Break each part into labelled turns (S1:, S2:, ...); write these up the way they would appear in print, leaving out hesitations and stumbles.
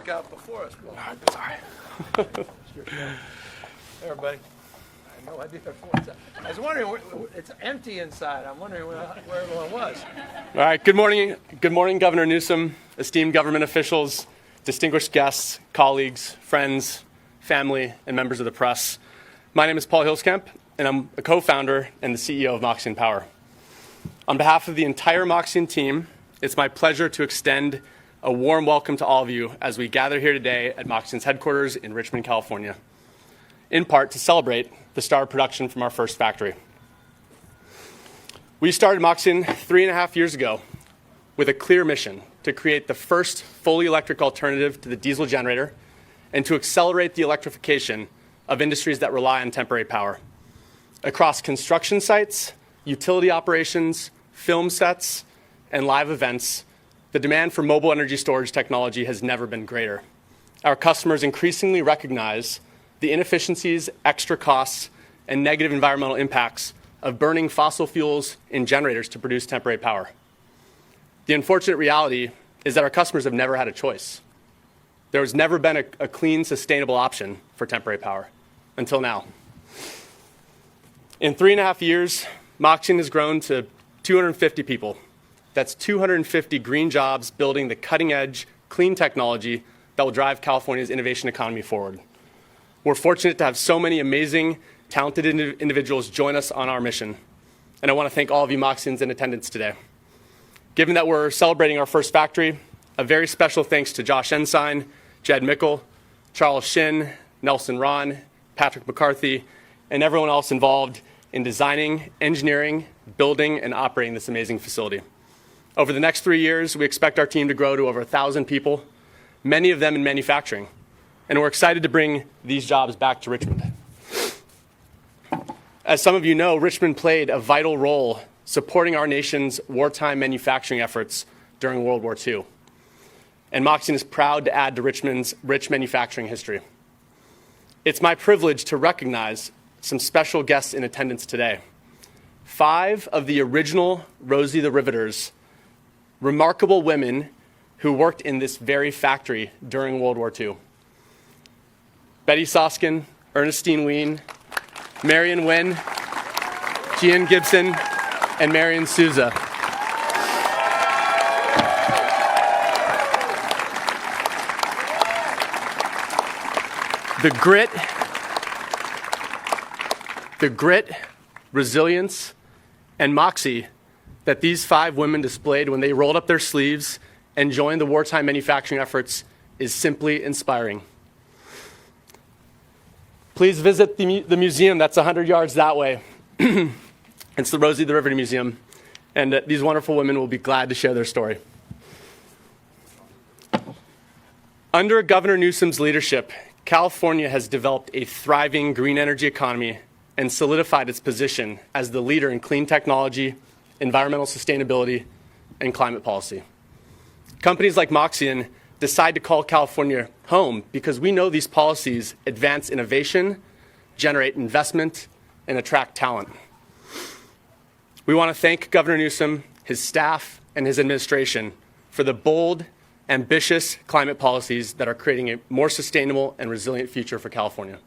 S1: work out before us. Well,
S2: Sorry.
S1: hey, everybody. I had no idea what's that. I was wondering, it's empty inside. I'm wondering where everyone was.
S2: All right, good morning. Good morning, Governor Newsom, esteemed government officials, distinguished guests, colleagues, friends, family, and members of the press. My name is Paul Hilskamp, and I'm a co-founder and the CEO of Moxion Power. On behalf of the entire Moxion team, it's my pleasure to extend a warm welcome to all of you as we gather here today at Moxion's headquarters in Richmond, California, in part to celebrate the start of production from our first factory. We started Moxion 3.5 years ago with a clear mission to create the first fully electric alternative to the diesel generator and to accelerate the electrification of industries that rely on temporary power. Across construction sites, utility operations, film sets, and live events, the demand for mobile energy storage technology has never been greater. Our customers increasingly recognize the inefficiencies, extra costs, and negative environmental impacts of burning fossil fuels in generators to produce temporary power. The unfortunate reality is that our customers have never had a choice. There has never been a clean, sustainable option for temporary power until now. In 3.5 years, Moxion has grown to 250 people. That's 250 green jobs building the cutting-edge, clean technology that will drive California's innovation economy forward. We're fortunate to have so many amazing, talented individuals join us on our mission. And I want to thank all of you Moxions in attendance today. Given that we're celebrating our first factory, a very special thanks to Josh Ensign, Jed Mickle, Charles Shin, Nelson Ron, Patrick McCarthy, and everyone else involved in designing, engineering, building, and operating this amazing facility. Over the next 3 years, we expect our team to grow to over 1,000 people, many of them in manufacturing. And we're excited to bring these jobs back to Richmond. As some of you know, Richmond played a vital role supporting our nation's wartime manufacturing efforts during World War II. And Moxion is proud to add to Richmond's rich manufacturing history. It's my privilege to recognize some special guests in attendance today. 5 of the original Rosie the Riveters, remarkable women who worked in this very factory during World War II. Betty Soskin, Ernestine Ween, Marion Nguyen, Gian Gibson, and Marion Souza. The grit, resilience, and moxie that these 5 women displayed when they rolled up their sleeves and joined the wartime manufacturing efforts is simply inspiring. Please visit the museum that's 100 yards that way. It's the Rosie the Riveter Museum, and these wonderful women will be glad to share their story. Under Governor Newsom's leadership, California has developed a thriving green energy economy and solidified its position as the leader in clean technology, environmental sustainability, and climate policy. Companies like Moxion decide to call California home because we know these policies advance innovation, generate investment, and attract talent. We want to thank Governor Newsom, his staff, and his administration for the bold, ambitious climate policies that are creating a more sustainable and resilient future for California.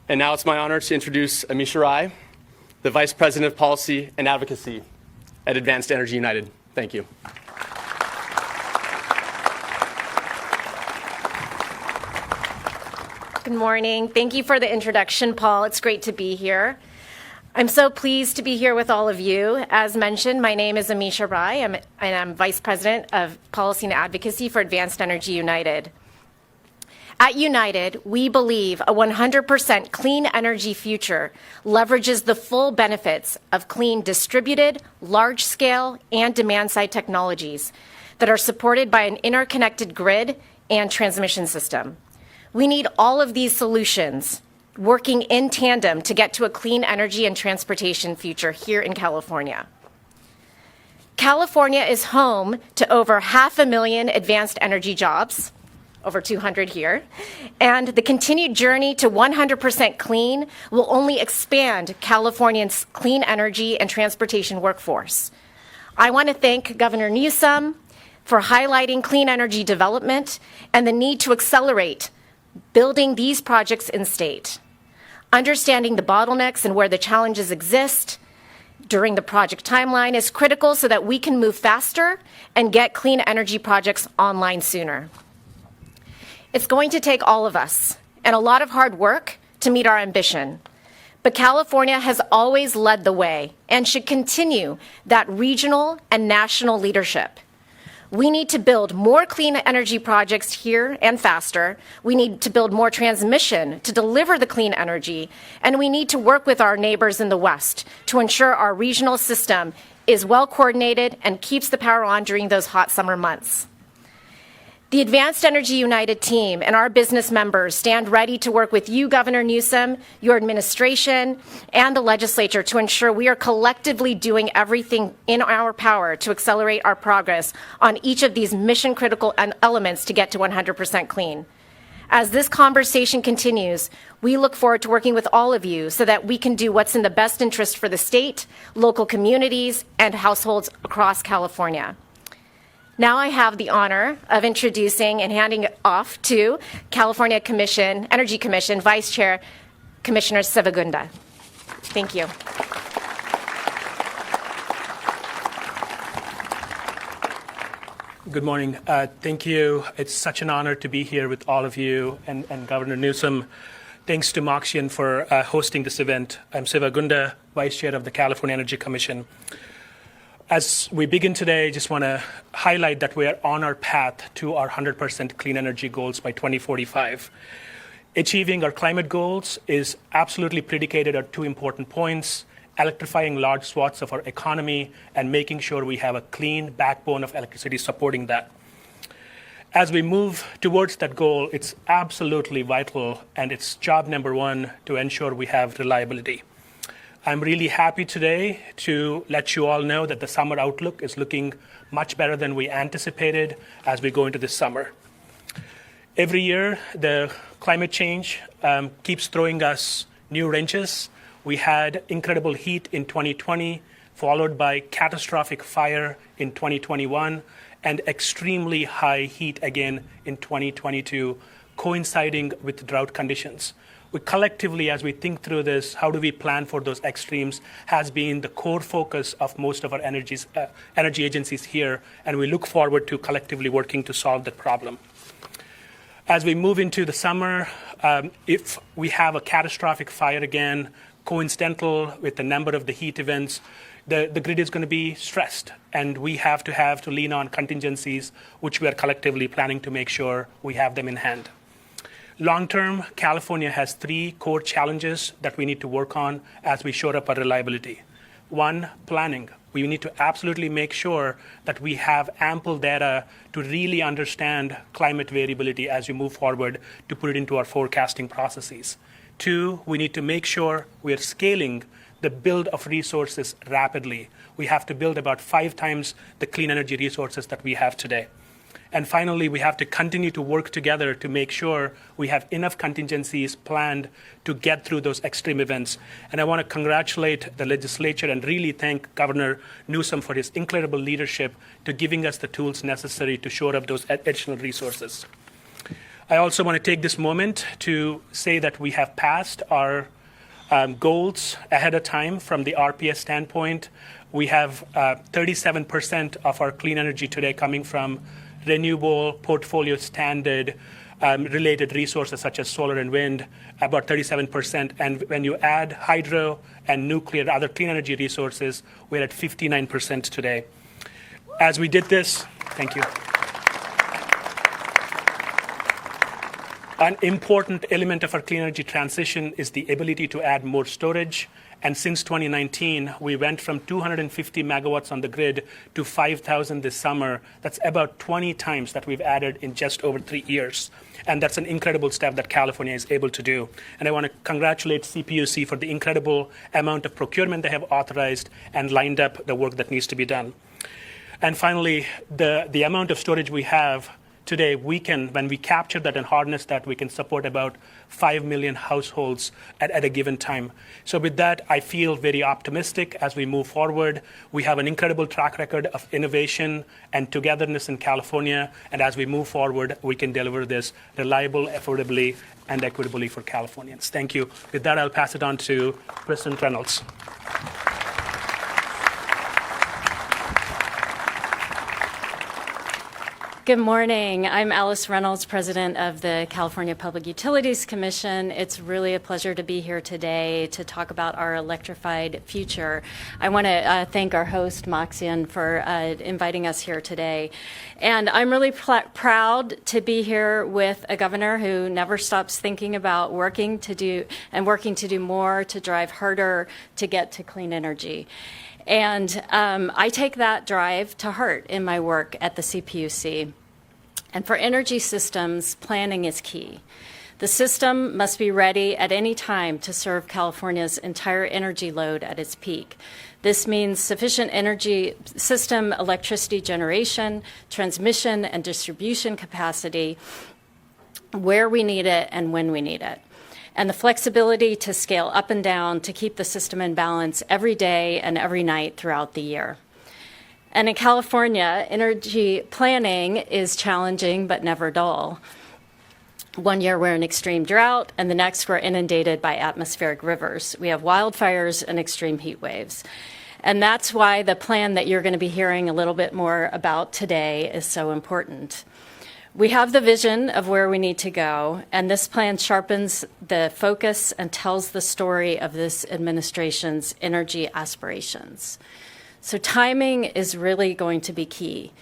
S2: And now it's my honor to introduce Amisha Rai, the Vice President of Policy and Advocacy at Advanced Energy United. Thank you.
S3: Good morning. Thank you for the introduction, Paul. It's great to be here. I'm so pleased to be here with all of you. As mentioned, my name is Amisha Rai, and I'm Vice President of Policy and Advocacy for Advanced Energy United. At United, we believe a 100% clean energy future leverages the full benefits of clean distributed, large-scale, and demand-side technologies that are supported by an interconnected grid and transmission system. We need all of these solutions working in tandem to get to a clean energy and transportation future here in California. California is home to over 500,000 advanced energy jobs, over 200 here, and the continued journey to 100% clean will only expand California's clean energy and transportation workforce. I want to thank Governor Newsom, for highlighting clean energy development and the need to accelerate building these projects in state. Understanding the bottlenecks and where the challenges exist during the project timeline is critical so that we can move faster and get clean energy projects online sooner. It's going to take all of us and a lot of hard work to meet our ambition. But California has always led the way and should continue that regional and national leadership. We need to build more clean energy projects here and faster. We need to build more transmission to deliver the clean energy. And we need to work with our neighbors in the West to ensure our regional system is well coordinated and keeps the power on during those hot summer months. The Advanced Energy United team and our business members stand ready to work with you, Governor Newsom, your administration, and the legislature to ensure we are collectively doing everything in our power to accelerate our progress on each of these mission-critical elements to get to 100% clean. As this conversation continues, we look forward to working with all of you so that we can do what's in the best interest for the state, local communities, and households across California. Now I have the honor of introducing and handing it off to California Energy Commission Vice Chair Commissioner Sivagunda. Thank you.
S4: Good morning. Thank you. It's such an honor to be here with all of you and Governor Newsom. Thanks to Moxian for hosting this event. I'm Sivagunda, Vice Chair of the California Energy Commission. As we begin today, I just want to highlight that we are on our path to our 100% clean energy goals by 2045. Achieving our climate goals is absolutely predicated on two important points: electrifying large swaths of our economy and making sure we have a clean backbone of electricity supporting that. As we move towards that goal, it's absolutely vital, and it's job number one to ensure we have reliability. I'm really happy today to let you all know that the summer outlook is looking much better than we anticipated as we go into this summer. Every year, the climate change keeps throwing us new wrenches. We had incredible heat in 2020, followed by catastrophic fire in 2021, and extremely high heat again in 2022, coinciding with drought conditions. We collectively, as we think through this, how do we plan for those extremes, has been the core focus of most of our energy agencies here, and we look forward to collectively working to solve that problem. As we move into the summer, if we have a catastrophic fire again, coincidental with the number of the heat events, the grid is going to be stressed, and we have to lean on contingencies, which we are collectively planning to make sure we have them in hand. Long term, California has three core challenges that we need to work on as we shore up our reliability. One, planning. We need to absolutely make sure that we have ample data to really understand climate variability as we move forward to put it into our forecasting processes. Two, we need to make sure we are scaling the build of resources rapidly. We have to build about 5 times the clean energy resources that we have today. And finally, we have to continue to work together to make sure we have enough contingencies planned to get through those extreme events. And I want to congratulate the legislature and really thank Governor Newsom for his incredible leadership to giving us the tools necessary to shore up those additional resources. I also want to take this moment to say that we have passed our goals ahead of time from the RPS standpoint. We have 37% of our clean energy today coming from renewable, portfolio standard related resources such as solar and wind, about 37%. And when you add hydro and nuclear, other clean energy resources, we're at 59% today. As we did this, thank you. An important element of our clean energy transition is the ability to add more storage. And since 2019, we went from 250 megawatts on the grid to 5,000 this summer. That's about 20 times that we've added in just over 3 years. And that's an incredible step that California is able to do. And I want to congratulate CPUC for the incredible amount of procurement they have authorized and lined up the work that needs to be done. And finally, the amount of storage we have today, when we capture that and harness that, we can support about 5 million households at a given time. So with that, I feel very optimistic as we move forward. We have an incredible track record of innovation and togetherness in California. And as we move forward, we can deliver this reliable, affordably, and equitably for Californians. Thank you. With that, I'll pass it on to President Reynolds.
S5: Good morning. I'm Alice Reynolds, President of the California Public Utilities Commission. It's really a pleasure to be here today to talk about our electrified future. I want to thank our host, Maxian, for inviting us here today. And I'm really proud to be here with a governor who never stops thinking about working to do more to drive harder to get to clean energy. And I take that drive to heart in my work at the CPUC. And for energy systems, planning is key. The system must be ready at any time to serve California's entire energy load at its peak. This means sufficient energy system electricity generation, transmission, and distribution capacity where we need it and when we need it, and the flexibility to scale up and down to keep the system in balance every day and every night throughout the year. And in California, energy planning is challenging but never dull. One year we're in extreme drought, and the next we're inundated by atmospheric rivers. We have wildfires and extreme heat waves. And that's why the plan that you're going to be hearing a little bit more about today is so important. We have the vision of where we need to go, and this plan sharpens the focus and tells the story of this administration's energy aspirations. So timing is really going to be key.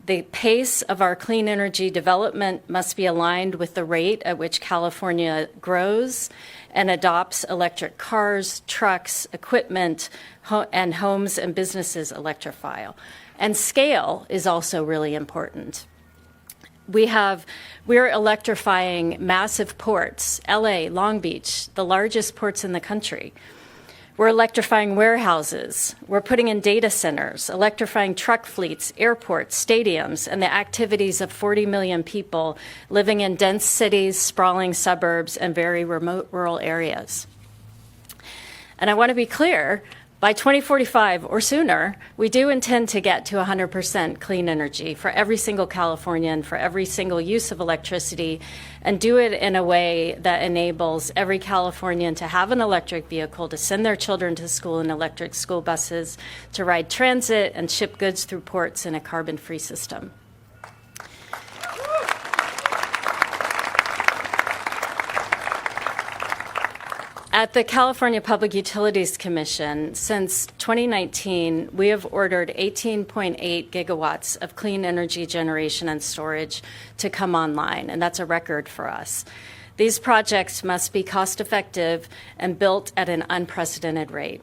S5: The pace of our clean energy development must be aligned with the rate at which California grows and adopts electric cars, trucks, equipment, and homes and businesses electrify. And scale is also really important. We're electrifying massive ports, LA, Long Beach, the largest ports in the country. We're electrifying warehouses. We're putting in data centers, electrifying truck fleets, airports, stadiums, and the activities of 40 million people living in dense cities, sprawling suburbs, and very remote rural areas. And I want to be clear, by 2045 or sooner, we do intend to get to 100% clean energy for every single Californian, for every single use of electricity, and do it in a way that enables every Californian to have an electric vehicle, to send their children to school in electric school buses, to ride transit and ship goods through ports in a carbon-free system. At the California Public Utilities Commission, since 2019, we have ordered 18.8 gigawatts of clean energy generation and storage to come online, and that's a record for us. These projects must be cost-effective and built at an unprecedented rate.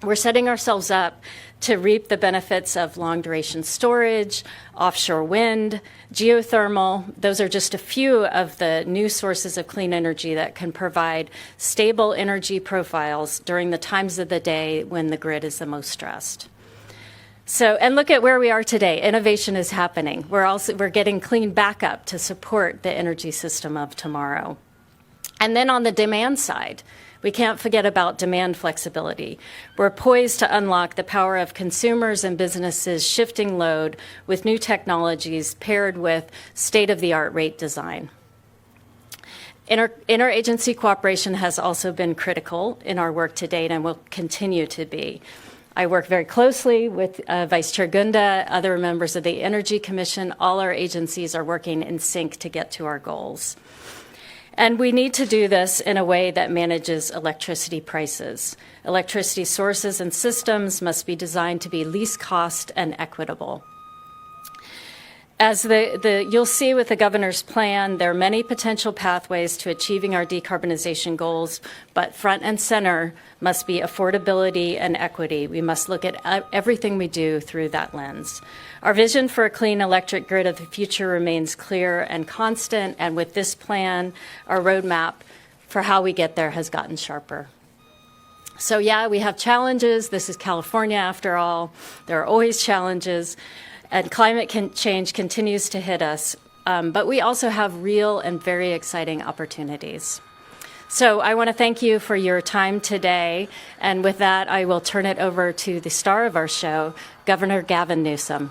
S5: We're setting ourselves up to reap the benefits of long-duration storage, offshore wind, geothermal. Those are just a few of the new sources of clean energy that can provide stable energy profiles during the times of the day when the grid is the most stressed. So, and look at where we are today. Innovation is happening. We're getting clean backup to support the energy system of tomorrow. And then on the demand side, we can't forget about demand flexibility. We're poised to unlock the power of consumers and businesses shifting load with new technologies paired with state-of-the-art rate design. Interagency cooperation has also been critical in our work to date and will continue to be. I work very closely with Vice Chair Gunda, other members of the Energy Commission. All our agencies are working in sync to get to our goals. And we need to do this in a way that manages electricity prices. Electricity sources and systems must be designed to be least cost and equitable. As you'll see with the governor's plan, there are many potential pathways to achieving our decarbonization goals, but front and center must be affordability and equity. We must look at everything we do through that lens. Our vision for a clean electric grid of the future remains clear and constant, and with this plan, our roadmap for how we get there has gotten sharper. So yeah, we have challenges. This is California after all. There are always challenges. And climate change continues to hit us, but we also have real and very exciting opportunities. So I want to thank you for your time today. And with that, I will turn it over to the star of our show, Governor Gavin Newsom.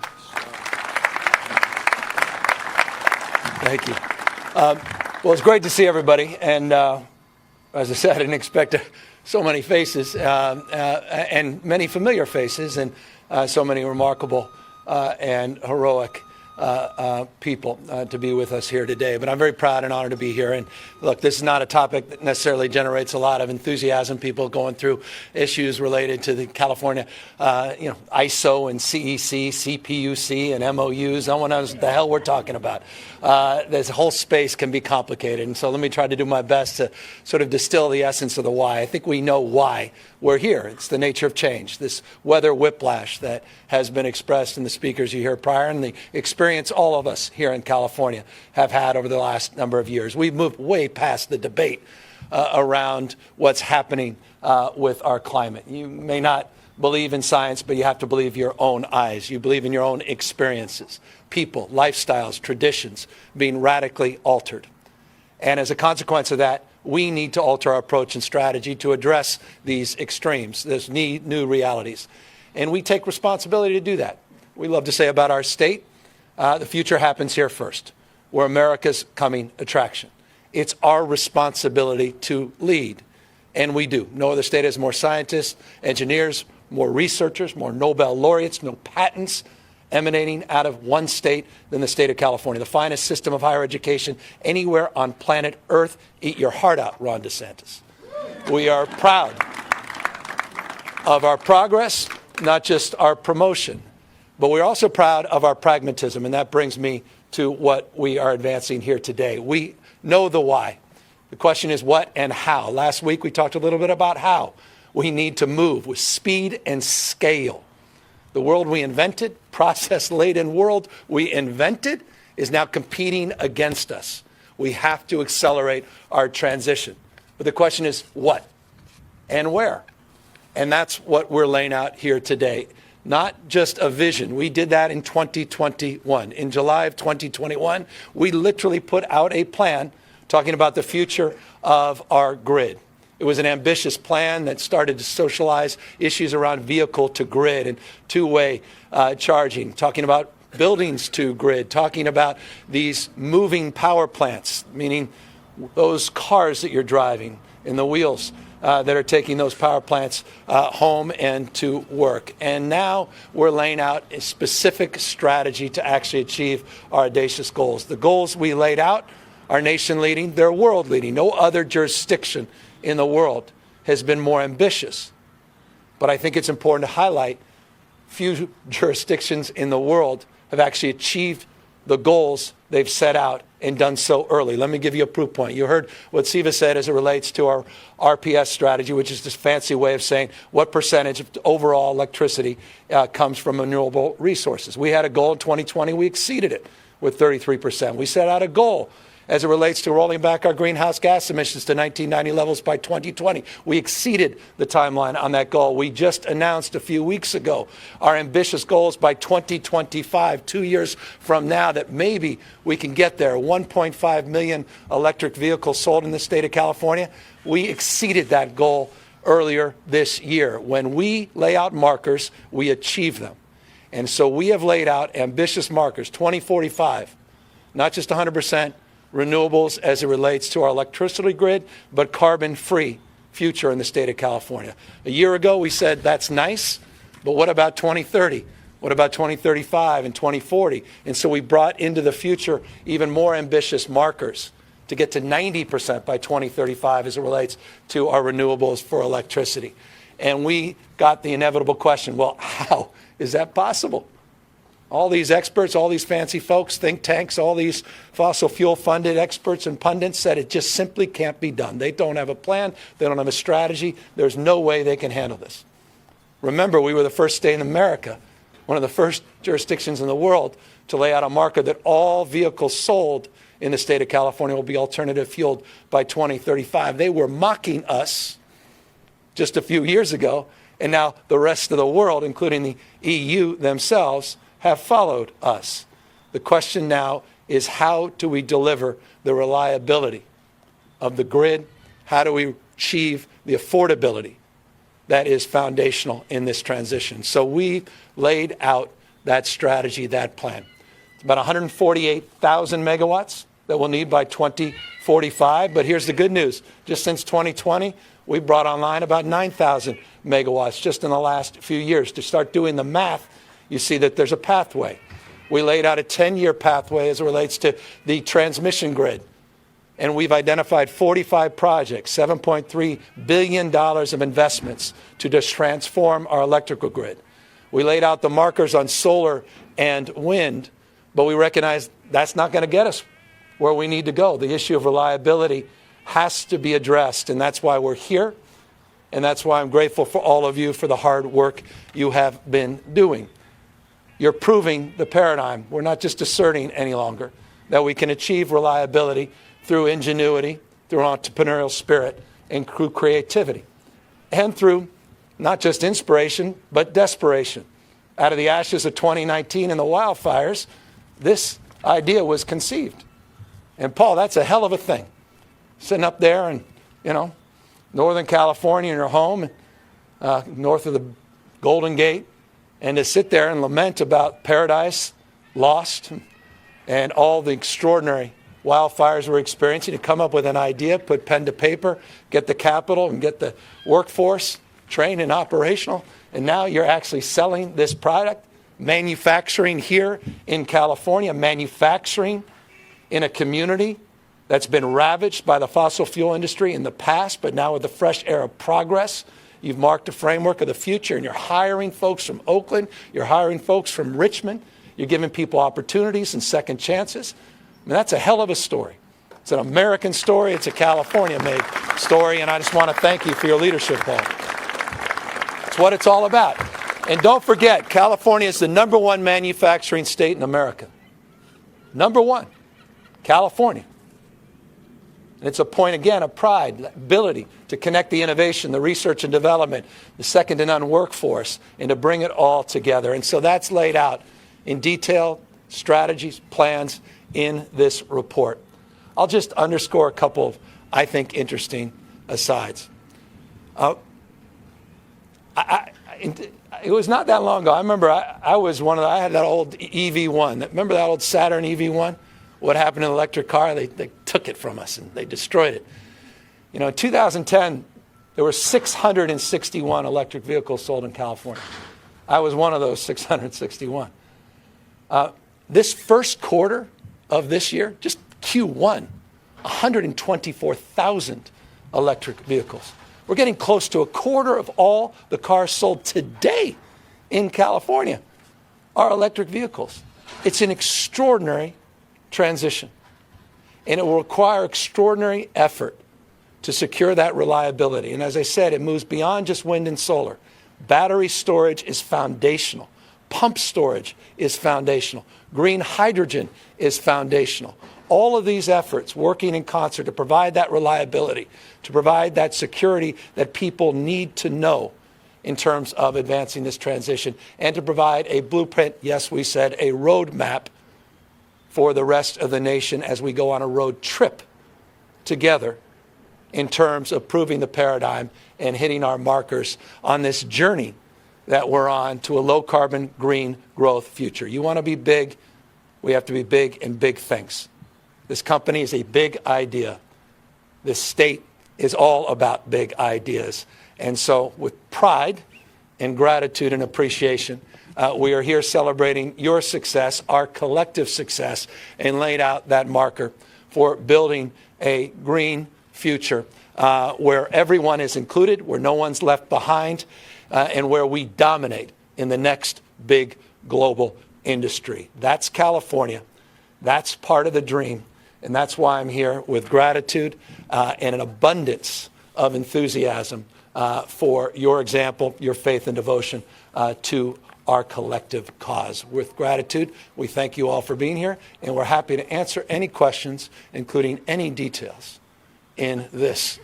S1: Thank you. Well, it's great to see everybody. And as I said, I didn't expect so many faces and many familiar faces and so many remarkable and heroic people to be with us here today. But I'm very proud and honored to be here. And look, this is not a topic that necessarily generates a lot of enthusiasm. People going through issues related to the California, ISO and CEC, CPUC and MOUs. No one knows what the hell we're talking about. This whole space can be complicated. And so let me try to do my best to sort of distill the essence of the why. I think we know why we're here. It's the nature of change, this weather whiplash that has been expressed in the speakers you hear prior and the experience all of us here in California have had over the last number of years. We've moved way past the debate around what's happening with our climate. You may not believe in science, but you have to believe your own eyes. You believe in your own experiences, people, lifestyles, traditions being radically altered. And as a consequence of that, we need to alter our approach and strategy to address these extremes, these new realities. And we take responsibility to do that. We love to say about our state, the future happens here first. We're America's coming attraction. It's our responsibility to lead, and we do. No other state has more scientists, engineers, more researchers, more Nobel laureates, no patents emanating out of one state than the state of California. The finest system of higher education anywhere on planet Earth. Eat your heart out, Ron DeSantis. We are proud of our progress, not just our promotion, but we're also proud of our pragmatism, and that brings me to what we are advancing here today. We know the why. The question is what and how. Last week we talked a little bit about how. We need to move with speed and scale. The world we invented, process-laden world we invented, is now competing against us. We have to accelerate our transition. But the question is what and where? And that's what we're laying out here today. Not just a vision. We did that in 2021. In July of 2021, we literally put out a plan talking about the future of our grid. It was an ambitious plan that started to socialize issues around vehicle to grid and two-way charging, talking about buildings to grid, talking about these moving power plants, meaning those cars that you're driving and the wheels that are taking those power plants home and to work. And now we're laying out a specific strategy to actually achieve our audacious goals. The goals we laid out are nation leading, they're world leading. No other jurisdiction in the world has been more ambitious. But I think it's important to highlight few jurisdictions in the world have actually achieved the goals they've set out and done so early. Let me give you a proof point. You heard what Siva said as it relates to our RPS strategy, which is this fancy way of saying what percentage of overall electricity comes from renewable resources. We had a goal in 2020. We exceeded it with 33%. We set out a goal as it relates to rolling back our greenhouse gas emissions to 1990 levels by 2020. We exceeded the timeline on that goal. We just announced a few weeks ago our ambitious goals by 2025, 2 years from now, that maybe we can get there. 1.5 million electric vehicles sold in the state of California. We exceeded that goal earlier this year. When we lay out markers, we achieve them. And so we have laid out ambitious markers, 2045, not just 100%, renewables as it relates to our electricity grid, but carbon-free future in the state of California. A year ago, we said that's nice, but what about 2030? What about 2035 and 2040? And so we brought into the future even more ambitious markers to get to 90% by 2035 as it relates to our renewables for electricity. And we got the inevitable question, well, how is that possible? All these experts, all these fancy folks, think tanks, all these fossil fuel funded experts and pundits said it just simply can't be done. They don't have a plan. They don't have a strategy. There's no way they can handle this. Remember, we were the first state in America, one of the first jurisdictions in the world to lay out a marker that all vehicles sold in the state of California will be alternative fueled by 2035. They were mocking us just a few years ago, and now the rest of the world, including the EU themselves, have followed us. The question now is how do we deliver the reliability of the grid? How do we achieve the affordability that is foundational in this transition? So we laid out that strategy, that plan. It's about 148,000 megawatts that we'll need by 2045. But here's the good news. Just since 2020, we brought online about 9,000 megawatts just in the last few years. To start doing the math, you see that there's a pathway. We laid out a 10-year pathway as it relates to the transmission grid. And we've identified 45 projects, $7.3 billion of investments to just transform our electrical grid. We laid out the markers on solar and wind, but we recognize that's not going to get us where we need to go. The issue of reliability has to be addressed, and that's why we're here, and that's why I'm grateful for all of you for the hard work you have been doing. You're proving the paradigm. We're not just asserting any longer that we can achieve reliability through ingenuity, through entrepreneurial spirit, and through creativity, and through not just inspiration, but desperation. Out of the ashes of 2019 and the wildfires, this idea was conceived. And Paul, that's a hell of a thing. Sitting up there in, Northern California in your home, north of the Golden Gate, and to sit there and lament about paradise lost and all the extraordinary wildfires we're experiencing, to come up with an idea, put pen to paper, get the capital and get the workforce trained and operational, and now you're actually selling this product, manufacturing here in California, manufacturing in a community that's been ravaged by the fossil fuel industry in the past, but now with the fresh air of progress, you've marked the framework of the future, and you're hiring folks from Oakland, you're hiring folks from Richmond, you're giving people opportunities and second chances. I mean, that's a hell of a story. It's an American story, it's a California-made story, and I just want to thank you for your leadership, Paul. It's what it's all about. And don't forget, California is the #1 manufacturing state in America. #1, California. And it's a point, again, of pride, the ability to connect the innovation, the research and development, the second-to-none workforce, and to bring it all together. And so that's laid out in detail, strategies, plans in this report. I'll just underscore a couple of, I think, interesting asides. It was not that long ago. I remember I had that old EV1. Remember that old Saturn EV1? What happened to the electric car? They took it from us and they destroyed it. In 2010, there were 661 electric vehicles sold in California. I was one of those 661. This first quarter of this year, just Q1, 124,000 electric vehicles. We're getting close to a quarter of all the cars sold today in California are electric vehicles. It's an extraordinary transition, and it will require extraordinary effort to secure that reliability. And as I said, it moves beyond just wind and solar. Battery storage is foundational. Pump storage is foundational. Green hydrogen is foundational. All of these efforts working in concert to provide that reliability, to provide that security that people need to know in terms of advancing this transition, and to provide a blueprint, yes, we said, a roadmap for the rest of the nation as we go on a road trip together in terms of proving the paradigm and hitting our markers on this journey that we're on to a low-carbon, green growth future. You want to be big, we have to be big in big things. This company is a big idea. This state is all about big ideas. And so with pride and gratitude and appreciation, we are here celebrating your success, our collective success, and laid out that marker for building a green future where everyone is included, where no one's left behind, and where we dominate in the next big global industry. That's California. That's part of the dream. And that's why I'm here with gratitude and an abundance of enthusiasm for your example, your faith and devotion to our collective cause. With gratitude, we thank you all for being here, and we're happy to answer any questions, including any details in this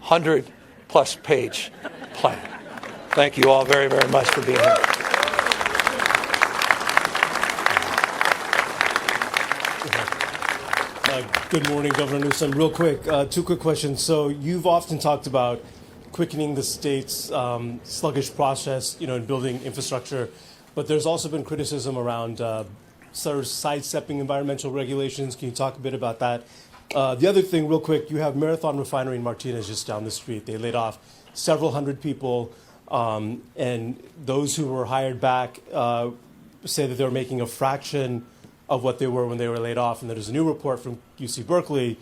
S1: 100-plus page plan. Thank you all very, very much for being here.
S6: Good morning, Governor Newsom. Real quick, two quick questions. So you've often talked about quickening the state's sluggish process, in building infrastructure, but there's also been criticism around sort of sidestepping environmental regulations. Can you talk a bit about that? The other thing, real quick, you have Marathon Refinery in Martinez just down the street. They laid off several hundred people, and those who were hired back say that they were making a fraction of what they were when they were laid off. And there's a new report from UC Berkeley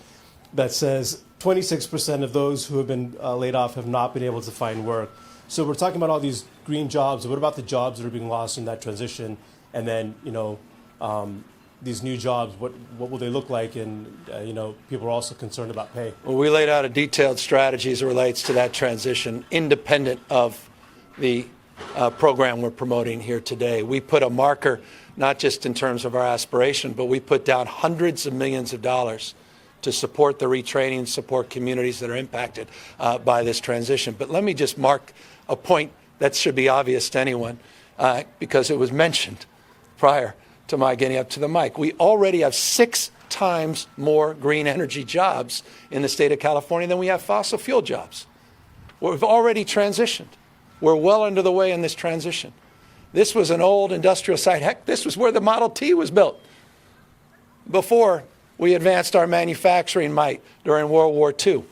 S6: that says 26% of those who have been laid off have not been able to find work. So we're talking about all these green jobs. What about the jobs that are being lost in that transition? And then, these new jobs, what will they look like? And, people are also concerned about pay.
S1: Well, we laid out a detailed strategy as it relates to that transition, independent of the program we're promoting here today. We put a marker, not just in terms of our aspiration, but we put down hundreds of millions of dollars to support the retraining, support communities that are impacted by this transition. But let me just mark a point that should be obvious to anyone, because it was mentioned prior to my getting up to the mic. We already have 6 times more green energy jobs in the state of California than we have fossil fuel jobs. We've already transitioned. We're well under the way in this transition. This was an old industrial site. Heck, this was where the Model T was built before we advanced our manufacturing might during World War II.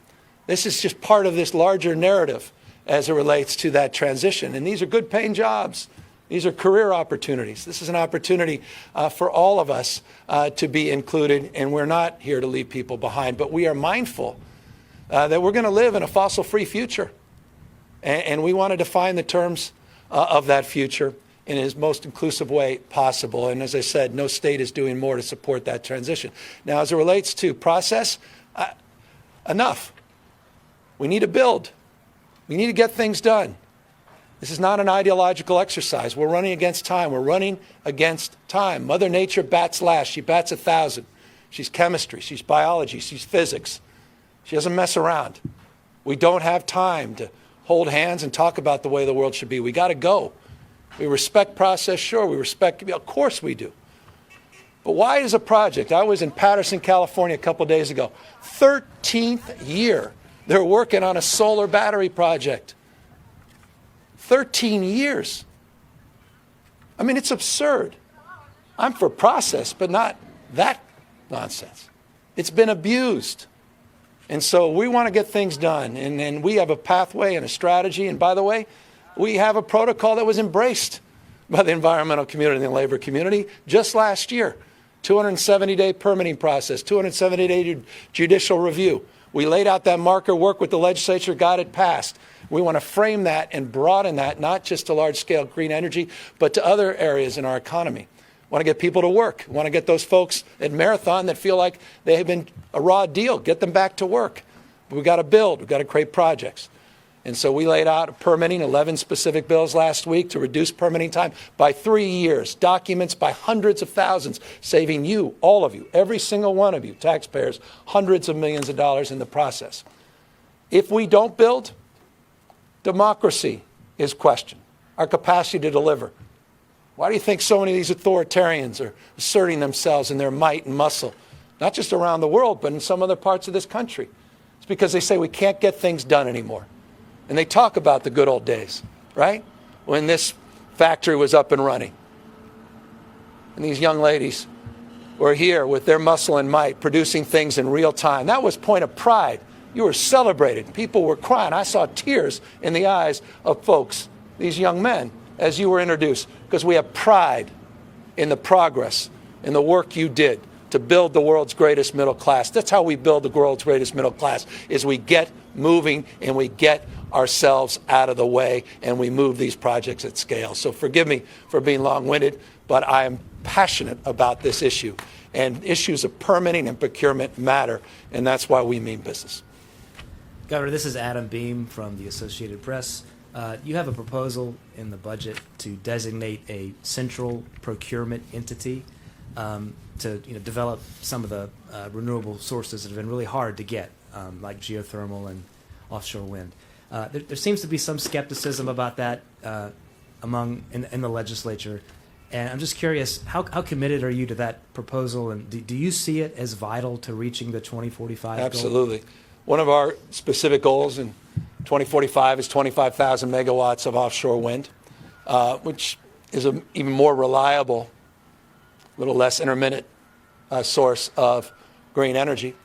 S1: This is just part of this larger narrative as it relates to that transition. And these are good paying jobs. These are career opportunities. This is an opportunity for all of us to be included, and we're not here to leave people behind. But we are mindful that we're going to live in a fossil-free future. And we want to define the terms of that future in its most inclusive way possible. And as I said, no state is doing more to support that transition. Now, as it relates to process, enough. We need to build. We need to get things done. This is not an ideological exercise. We're running against time. We're running against time. Mother Nature bats last. She bats 1,000. She's chemistry. She's biology. She's physics. She doesn't mess around. We don't have time to hold hands and talk about the way the world should be. We got to go. We respect process, sure. We respect, of course we do. But why is a project? I was in Patterson, California a couple days ago. 13th year they're working on a solar battery project. 13 years. I mean, it's absurd. I'm for process, but not that nonsense. It's been abused. And so we want to get things done. And we have a pathway and a strategy. And by the way, we have a protocol that was embraced by the environmental community and the labor community just last year. 270-day permitting process, 270-day judicial review. We laid out that marker, worked with the legislature, got it passed. We want to frame that and broaden that, not just to large-scale green energy, but to other areas in our economy. We want to get people to work. We want to get those folks at Marathon that feel like they have been a raw deal, get them back to work. We've got to build. We've got to create projects. And so we laid out permitting, 11 specific bills last week to reduce permitting time by 3 years, documents by hundreds of thousands, saving you, all of you, every single one of you, taxpayers, hundreds of millions of dollars in the process. If we don't build, democracy is questioned, our capacity to deliver. Why do you think so many of these authoritarians are asserting themselves in their might and muscle, not just around the world, but in some other parts of this country? It's because they say we can't get things done anymore. And they talk about the good old days, right? When this factory was up and running. And these young ladies were here with their muscle and might, producing things in real time. That was point of pride. You were celebrated. People were crying. I saw tears in the eyes of folks, these young men, as you were introduced, because we have pride in the progress, in the work you did to build the world's greatest middle class. That's how we build the world's greatest middle class, is we get moving and we get ourselves out of the way and we move these projects at scale. So forgive me for being long-winded, but I am passionate about this issue. And issues of permitting and procurement matter, and that's why we mean business.
S7: Governor, this is Adam Beam from the Associated Press. You have a proposal in the budget to designate a central procurement entity to develop some of the renewable sources that have been really hard to get, like geothermal and offshore wind. There seems to be some skepticism about that in the legislature. And I'm just curious, how committed are you to that proposal, and do you see it as vital to reaching the 2045 goal?
S1: Absolutely. One of our specific goals in 2045 is 25,000 megawatts of offshore wind, which is an even more reliable, a little less intermittent source of green energy.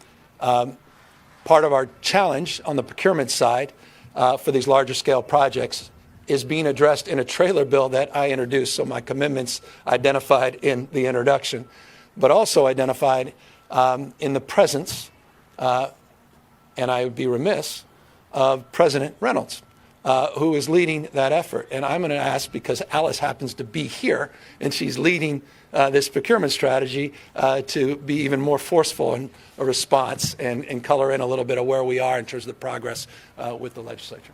S1: Part of our challenge on the procurement side for these larger scale projects is being addressed in a trailer bill that I introduced. So my commitments identified in the introduction, but also identified in the presence, and I would be remiss, of President Reynolds, who is leading that effort. And I'm going to ask, because Alice happens to be here and she's leading this procurement strategy, to be even more forceful in a response and color in a little bit of where we are in terms of the progress with the legislature.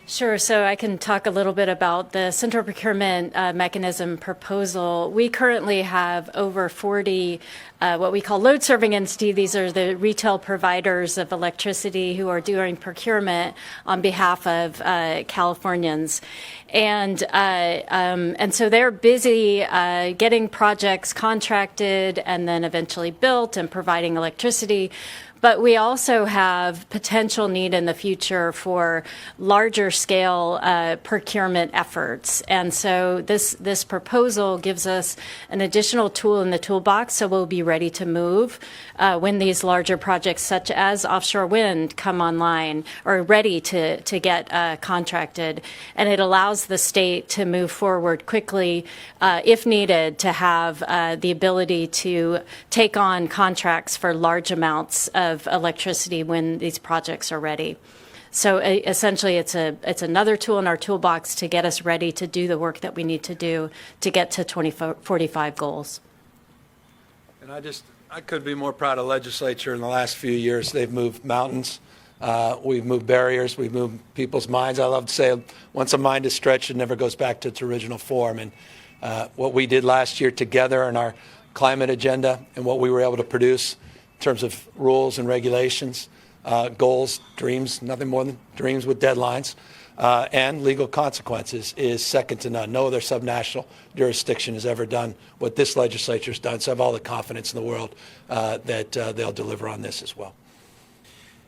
S5: Sure. So I can talk a little bit about the central procurement mechanism proposal. We currently have over 40 what we call load serving entity. These are the retail providers of electricity who are doing procurement on behalf of Californians. And so they're busy getting projects contracted and then eventually built and providing electricity. But we also have potential need in the future for larger scale procurement efforts. And so this proposal gives us an additional tool in the toolbox, so we'll be ready to move when these larger projects such as offshore wind come online or ready to get contracted. And it allows the state to move forward quickly if needed, to have the ability to take on contracts for large amounts of electricity when these projects are ready. So essentially, it's another tool in our toolbox to get us ready to do the work that we need to do to get to 2045 goals.
S1: And I couldn't be more proud of the legislature. In the last few years, they've moved mountains. We've moved barriers. We've moved people's minds. I love to say, once a mind is stretched, it never goes back to its original form. And what we did last year together in our climate agenda and what we were able to produce in terms of rules and regulations, goals, dreams, nothing more than dreams with deadlines, and legal consequences is second to none. No other subnational jurisdiction has ever done what this legislature has done. So I have all the confidence in the world that they'll deliver on this as well.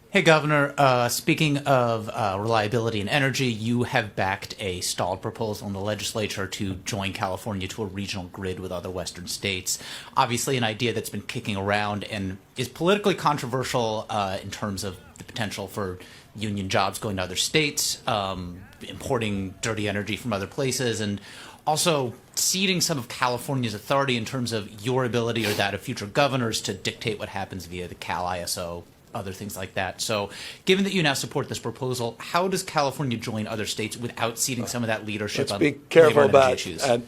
S8: Hey, Governor, speaking of reliability and energy, you have backed a stalled proposal in the legislature to join California to a regional grid with other Western states. Obviously, an idea that's been kicking around and is politically controversial in terms of the potential for union jobs going to other states, importing dirty energy from other places, and also ceding some of California's authority in terms of your ability or that of future governors to dictate what happens via the Cal ISO, other things like that. So given that you now support this proposal, how does California join other states without ceding some of that leadership
S1: Let's
S8: on
S1: be careful
S8: labor and
S1: about
S8: issues?
S1: I'm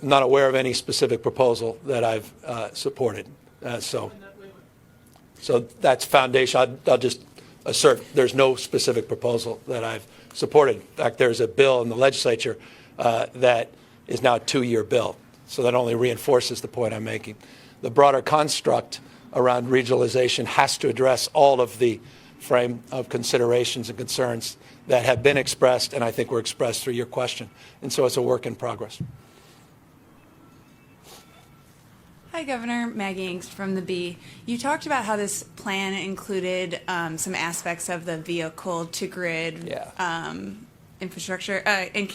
S1: not aware of any specific proposal that I've supported. So that's foundation. I'll just assert there's no specific proposal that I've supported. In fact, there's a bill in the legislature that is now a 2-year bill. So that only reinforces the point I'm making. The broader construct around regionalization has to address all of the frame of considerations and concerns that have been expressed, and I think were expressed through your question. And so it's a work in progress.
S9: Hi, Governor. Maggie Engst from the Bee. You talked about how this plan included some aspects of the vehicle-to-grid infrastructure. And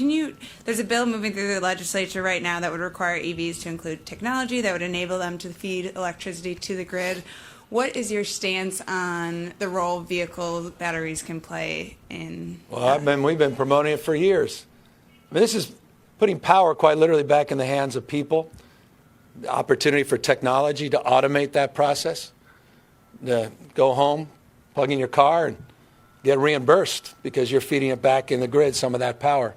S9: there's a bill moving through the legislature right now that would require EVs to include technology that would enable them to feed electricity to the grid. What is your stance on the role vehicle batteries can play in?
S1: Well, we've been promoting it for years. I mean, this is putting power quite literally back in the hands of people. The opportunity for technology to automate that process, to go home, plug in your car, and get reimbursed because you're feeding it back in the grid, some of that power.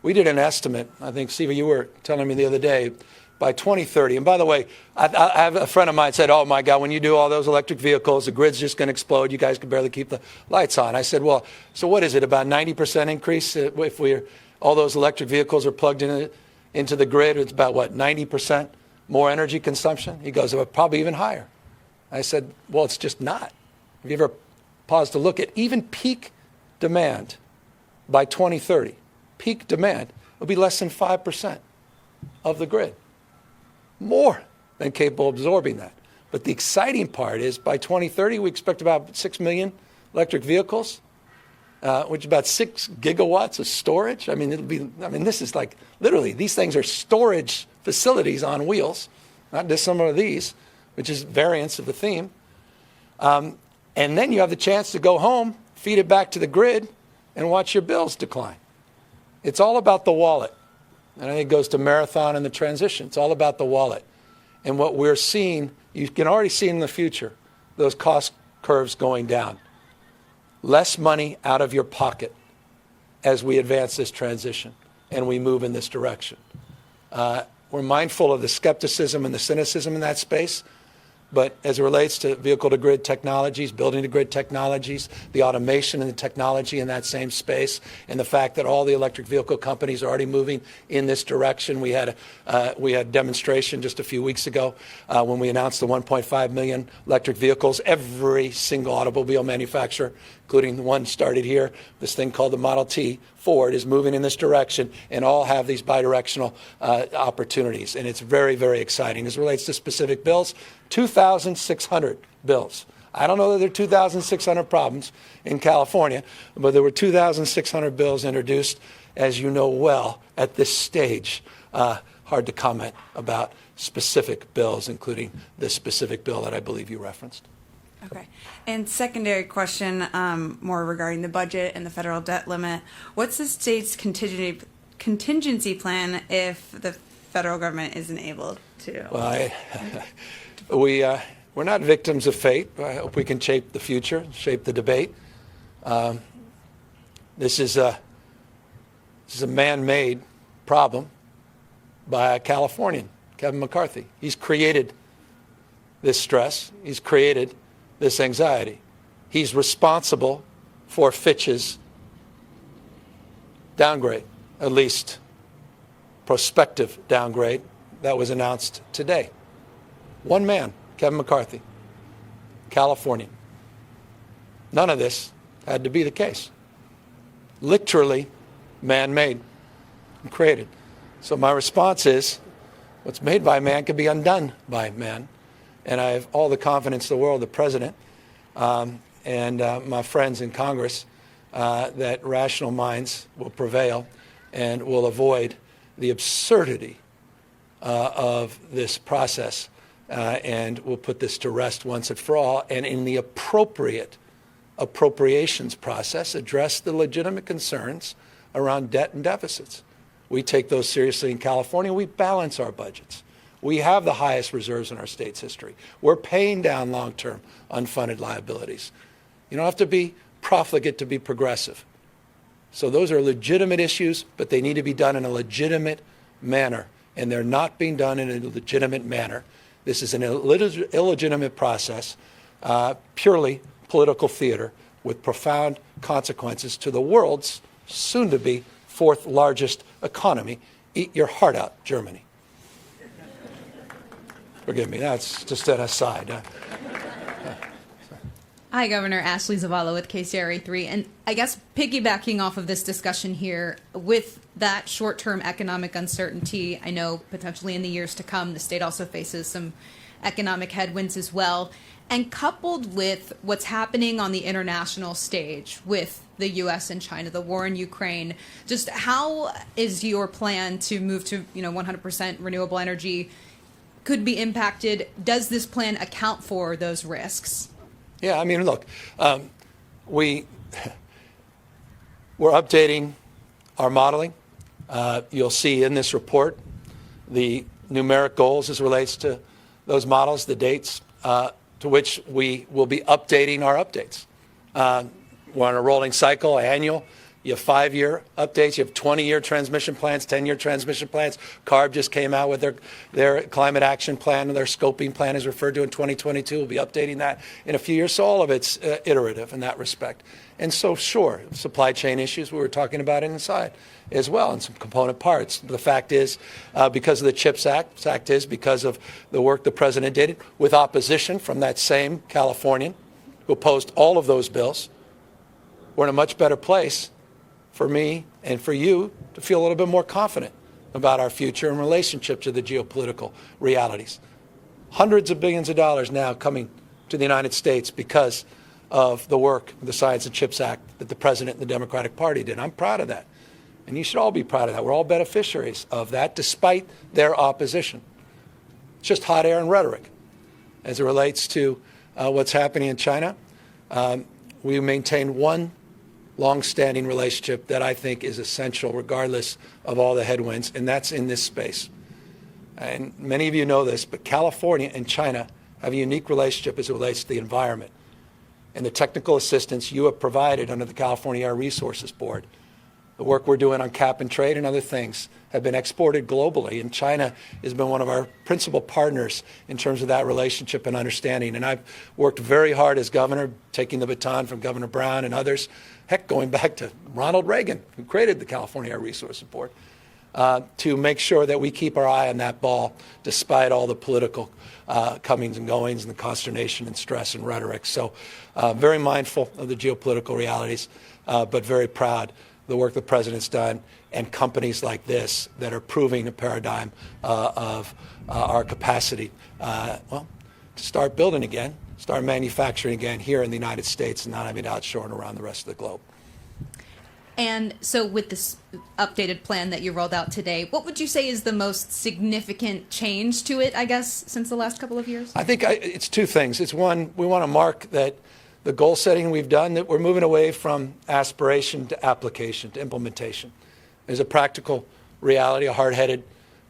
S1: We did an estimate. I think, Steve, you were telling me the other day, by 2030. And by the way, I have a friend of mine said, oh, my God, when you do all those electric vehicles, the grid's just going to explode. You guys can barely keep the lights on. I said, well, so what is it, about 90% increase if all those electric vehicles are plugged into the grid? It's about, what, 90% more energy consumption? He goes, well, probably even higher. I said, well, it's just not. Have you ever paused to look at even peak demand by 2030? Peak demand will be less than 5% of the grid. More than capable of absorbing that. But the exciting part is by 2030, we expect about 6 million electric vehicles, which is about 6 gigawatts of storage. I mean, this is like, literally, these things are storage facilities on wheels, not dissimilar to these, which is variants of the theme. And then you have the chance to go home, feed it back to the grid, and watch your bills decline. It's all about the wallet. And I think it goes to Marathon and the transition. It's all about the wallet. And what we're seeing, you can already see in the future, those cost curves going down. Less money out of your pocket as we advance this transition and we move in this direction. We're mindful of the skepticism and the cynicism in that space. But as it relates to vehicle-to-grid technologies, building-to-grid technologies, the automation and the technology in that same space, and the fact that all the electric vehicle companies are already moving in this direction. We had a demonstration just a few weeks ago when we announced the 1.5 million electric vehicles. Every single automobile manufacturer, including the one started here, this thing called the Model T, Ford, is moving in this direction, and all have these bidirectional opportunities. And it's very, very exciting. As it relates to specific bills, 2,600 bills. I don't know that there are 2,600 problems in California, but there were 2,600 bills introduced, as you know well, at this stage. Hard to comment about specific bills, including the specific bill that I believe you referenced.
S9: Okay. And secondary question, more regarding the budget and the federal debt limit. What's the state's contingency plan if the federal government isn't able to?
S1: Well, we're not victims of fate. I hope we can shape the future, shape the debate. This is a man-made problem by a Californian, Kevin McCarthy. He's created this stress. He's created this anxiety. He's responsible for Fitch's downgrade, at least prospective downgrade that was announced today. One man, Kevin McCarthy, Californian. None of this had to be the case. Literally man-made and created. So my response is, what's made by man can be undone by man. And I have all the confidence in the world, the president and my friends in Congress, that rational minds will prevail and will avoid the absurdity of this process. And we'll put this to rest once and for all, and in the appropriate appropriations process, address the legitimate concerns around debt and deficits. We take those seriously in California. We balance our budgets. We have the highest reserves in our state's history. We're paying down long-term unfunded liabilities. You don't have to be profligate to be progressive. So those are legitimate issues, but they need to be done in a legitimate manner, and they're not being done in a legitimate manner. This is an illegitimate process, purely political theater with profound consequences to the world's soon-to-be fourth largest economy. Eat your heart out, Germany. Forgive me, that's just an aside.
S10: Hi, Governor. Ashley Zavala with KCRA3. And I guess piggybacking off of this discussion here, with that short-term economic uncertainty, I know potentially in the years to come, the state also faces some economic headwinds as well. And coupled with what's happening on the international stage with the U.S. and China, the war in Ukraine, just how is your plan to move to 100% renewable energy could be impacted? Does this plan account for those risks?
S1: Yeah, I mean, look, we're updating our modeling. You'll see in this report the numeric goals as it relates to those models, the dates to which we will be updating our updates. We're on a rolling cycle, annual. You have 5-year updates. You have 20-year transmission plans, 10-year transmission plans. CARB just came out with their climate action plan. Their scoping plan is referred to in 2022. We'll be updating that in a few years. So all of it's iterative in that respect. And so, sure, supply chain issues we were talking about inside as well, and some component parts. The fact is, because of the CHIPS Act, fact is because of the work the president did with opposition from that same Californian who opposed all of those bills, we're in a much better place for me and for you to feel a little bit more confident about our future in relationship to the geopolitical realities. Hundreds of billions of dollars now coming to the United States because of the work of the Science and Chips Act that the President and the Democratic Party did. I'm proud of that. And you should all be proud of that. We're all beneficiaries of that despite their opposition. It's just hot air and rhetoric. As it relates to what's happening in China, we maintain one long-standing relationship that I think is essential regardless of all the headwinds, and that's in this space. And many of you know this, but California and China have a unique relationship as it relates to the environment and the technical assistance you have provided under the California Air Resources Board. The work we're doing on cap and trade and other things have been exported globally, and China has been one of our principal partners in terms of that relationship and understanding. And I've worked very hard as governor, taking the baton from Governor Brown and others, heck, going back to Ronald Reagan, who created the California Air Resources Board, to make sure that we keep our eye on that ball despite all the political comings and goings and the consternation and stress and rhetoric. So very mindful of the geopolitical realities, but very proud of the work the President's done and companies like this that are proving a paradigm of our capacity, to start building again, start manufacturing again here in the United States and not having to outshore and around the rest of the globe.
S10: And so with this updated plan that you rolled out today, what would you say is the most significant change to it, I guess, since the last couple of years?
S1: I think it's two things. It's one, we want to mark that the goal setting we've done, that we're moving away from aspiration to application, to implementation. There's a practical reality, a hard-headed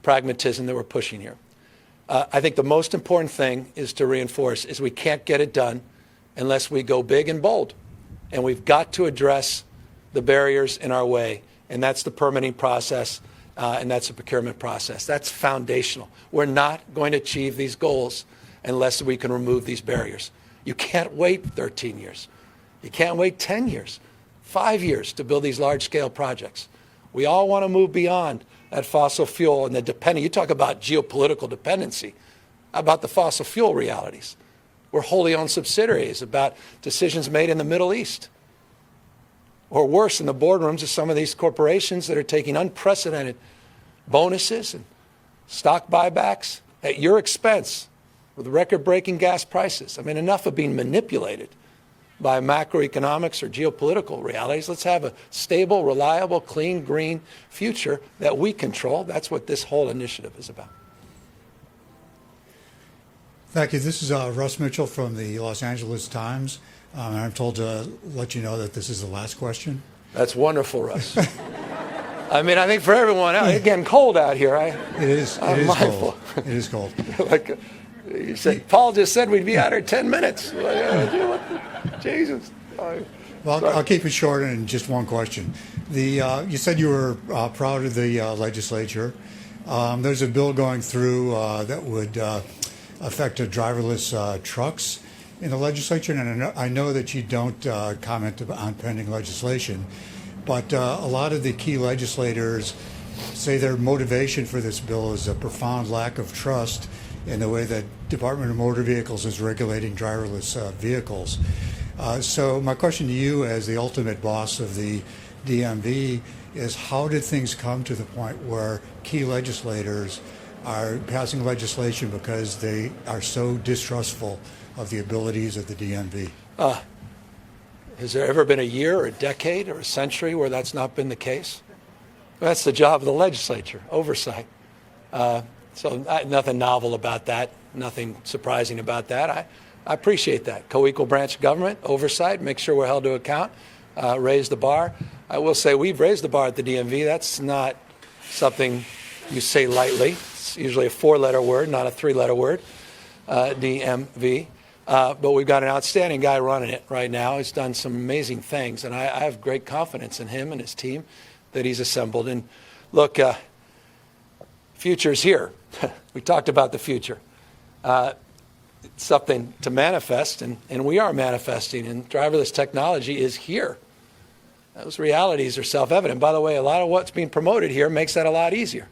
S1: pragmatism that we're pushing here. I think the most important thing is to reinforce is we can't get it done unless we go big and bold. And we've got to address the barriers in our way, and that's the permitting process, and that's the procurement process. That's foundational. We're not going to achieve these goals unless we can remove these barriers. You can't wait 13 years. You can't wait 10 years, 5 years to build these large-scale projects. We all want to move beyond that fossil fuel and the dependence. You talk about geopolitical dependency, about the fossil fuel realities. We're wholly owned subsidiaries about decisions made in the Middle East. Or worse, in the boardrooms of some of these corporations that are taking unprecedented bonuses and stock buybacks at your expense with record-breaking gas prices. I mean, enough of being manipulated by macroeconomics or geopolitical realities. Let's have a stable, reliable, clean, green future that we control. That's what this whole initiative is about.
S11: Thank you. This is Russ Mitchell from the Los Angeles Times. And I'm told to let you know that this is the last question.
S1: That's wonderful, Russ. I mean, I think for everyone else, it's getting cold out here.
S11: It is cold. It is cold.
S1: Like you said, Paul just said we'd be out here 10 minutes. Jesus.
S11: Well, I'll keep it short and just one question. You said you were proud of the legislature. There's a bill going through that would affect driverless trucks in the legislature, and I know that you don't comment on pending legislation, but a lot of the key legislators say their motivation for this bill is a profound lack of trust in the way that Department of Motor Vehicles is regulating driverless vehicles. So my question to you as the ultimate boss of the DMV is, how did things come to the point where key legislators are passing legislation because they are so distrustful of the abilities of the DMV?
S1: Has there ever been a year or a decade or a century where that's not been the case? That's the job of the legislature, oversight. So nothing novel about that, nothing surprising about that. I appreciate that. Co-equal branch of government, oversight, make sure we're held to account, raise the bar. I will say we've raised the bar at the DMV. That's not something you say lightly. It's usually a 4-letter word, not a 3-letter word, DMV. But we've got an outstanding guy running it right now. He's done some amazing things, and I have great confidence in him and his team that he's assembled. And look, future's here. We talked about the future. It's something to manifest, and we are manifesting, and driverless technology is here. Those realities are self-evident. By the way, a lot of what's being promoted here makes that a lot easier.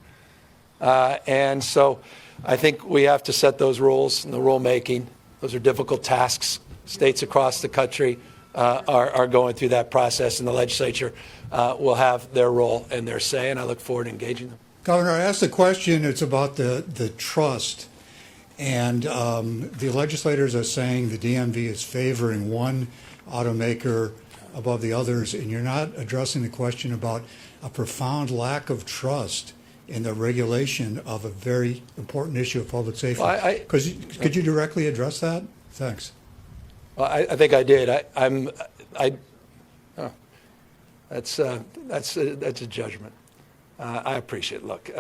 S1: And so I think we have to set those rules and the rulemaking. Those are difficult tasks. States across the country are going through that process, and the legislature will have their role and their say, and I look forward to engaging them.
S11: Governor, I asked the question, it's about the trust. And the legislators are saying the DMV is favoring one automaker above the others, and you're not addressing the question about a profound lack of trust in the regulation of a very important issue of public safety.
S1: Well,
S11: could you directly address that? Thanks.
S1: Well, I think I did. That's a judgment. I appreciate it. Look,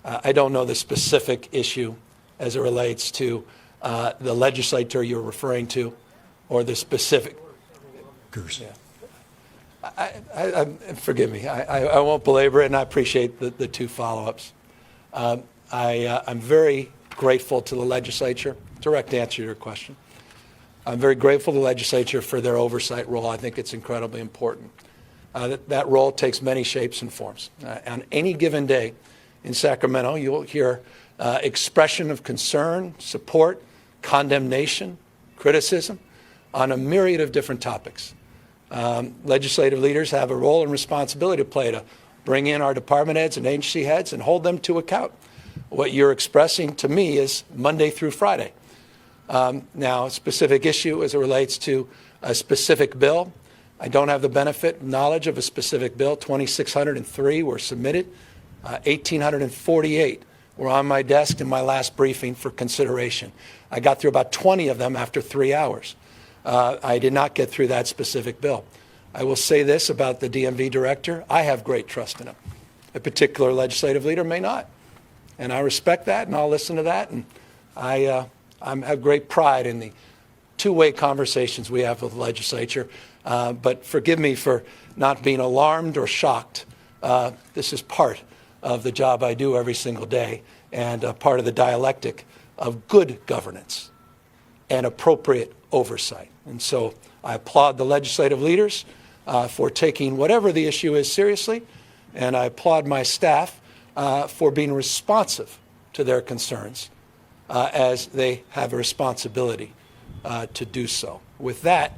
S1: I don't know the specific issue as it relates to the legislator you're referring to, or the specific. Yeah. Forgive me. I won't belabor it, and I appreciate the two follow-ups. I'm very grateful to the legislature. Direct answer to your question. I'm very grateful to the legislature for their oversight role. I think it's incredibly important. That role takes many shapes and forms. On any given day in Sacramento, you'll hear expression of concern, support, condemnation, criticism on a myriad of different topics. Legislative leaders have a role and responsibility to play to bring in our department heads and agency heads and hold them to account. What you're expressing to me is Monday through Friday. Now, a specific issue as it relates to a specific bill, I don't have the benefit, knowledge of a specific bill. 2,603 were submitted. 1,848 were on my desk in my last briefing for consideration. I got through about 20 of them after 3 hours. I did not get through that specific bill. I will say this about the DMV director. I have great trust in him. A particular legislative leader may not. And I respect that, and I'll listen to that. And I have great pride in the two-way conversations we have with the legislature. But forgive me for not being alarmed or shocked. This is part of the job I do every single day, and part of the dialectic of good governance and appropriate oversight. And so I applaud the legislative leaders for taking whatever the issue is seriously, and I applaud my staff for being responsive to their concerns as they have a responsibility to do so. With that,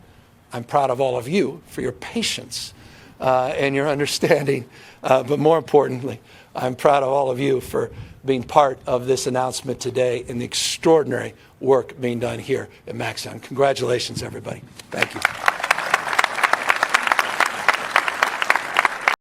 S1: I'm proud of all of you for your patience and your understanding, but more importantly, I'm proud of all of you for being part of this announcement today and the extraordinary work being done here at Maxon. Congratulations, everybody. Thank you.